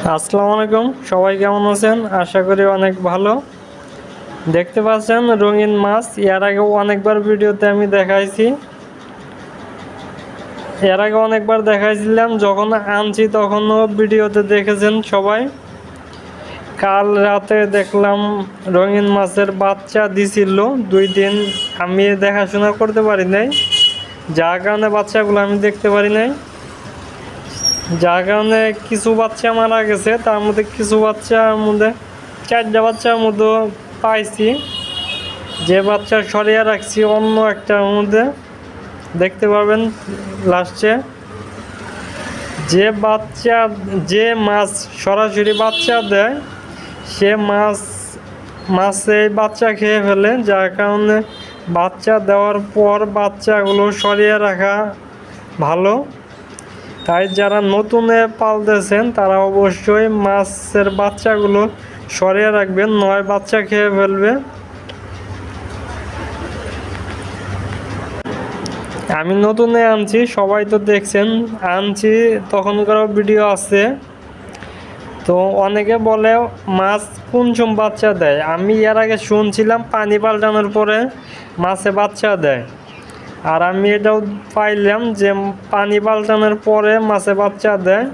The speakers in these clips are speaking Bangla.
আসসালামু আলাইকুম, সবাই কেমন আছেন? আশা করি অনেক ভালো। দেখতে পাচ্ছেন রঙিন মাছ। এর আগে অনেকবার ভিডিওতে আমি দেখাইছি। এর আগে অনেকবার দেখাইছিলাম, যখন আনছি তখনও ভিডিওতে দেখেছেন সবাই। কাল রাতে দেখলাম রঙিন মাছের বাচ্চা দিছিল 2 দিন। আমি দেখাশোনা করতে পারি নাই, যার কারণে বাচ্চাগুলো আমি দেখতে পারি নাই। যার কারণে কিছু বাচ্চা মারা গেছে, তার মধ্যে কিছু বাচ্চার মধ্যে 4টা বাচ্চার মধ্যে পাইছি। যে বাচ্চা সরিয়ে রাখছি অন্য একটার মধ্যে দেখতে পাবেন লাস্টে। যে মাছ সরাসরি বাচ্চা দেয় সে মাছে বাচ্চা খেয়ে ফেলে, যার কারণে বাচ্চা দেওয়ার পর বাচ্চাগুলো সরিয়ে রাখা ভালো। তাই যারা নতুনে পালতেছেন তারা অবশ্যই মাছের বাচ্চাগুলো সরিয়ে রাখবেন, নয় বাচ্চা খেয়ে ফেলবে। আমি নতুনে আনছি, সবাই তো দেখছেন আনছি, তখনকার ভিডিও আছে। তো অনেকে বলে মাছ কোন সময় বাচ্চা দেয়। আমি এর আগে শুনছিলাম পানি পাল্টানোর পরে মাছে বাচ্চা দেয়, আর আমি এটাও পাইলাম যে পানি পাল্টানোর পরে মাছে বাচ্চা দেয়।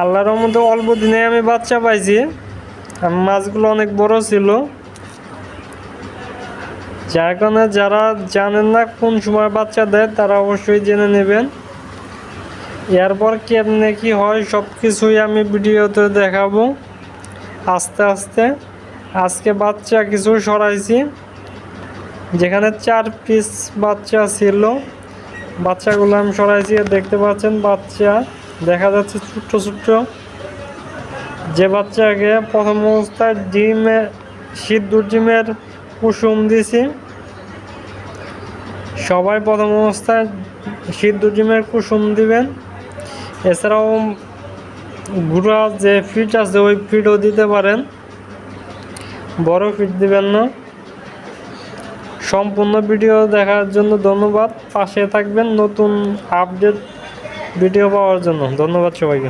আল্লাহর মধ্যে অল্প দিনে আমি বাচ্চা পাইছি। মাছগুলো অনেক বড় ছিল, যার কারণে যারা জানেন না কোন সময় বাচ্চা দেয় তারা অবশ্যই জেনে নেবেন। এরপর কেমনে কি হয় সব কিছুই আমি ভিডিওতে দেখাবো আস্তে আস্তে। আজকে বাচ্চা কিছু সরাইছি, যেখানে 4 পিস বাচ্চা ছিল, বাচ্চাগুলো আমি সরাইছি। দেখতে পাচ্ছেন বাচ্চা দেখা যাচ্ছে ছোট্ট ছোট্ট। যে বাচ্চাকে প্রথম অবস্থায় সিদ্ধুর ডিমের কুসুম দিছি। সবাই প্রথম অবস্থায় সিদ্ধুর ডিমের কুসুম দিবেন। এছাড়াও গুঁড়া যে ফিট আছে ওই ফিটও দিতে পারেন, বড় ফিট দিবেন না। সম্পূর্ণ ভিডিও দেখার জন্য ধন্যবাদ। পাশে থাকবেন নতুন আপডেট ভিডিও পাওয়ার জন্য। ধন্যবাদ সবাইকে।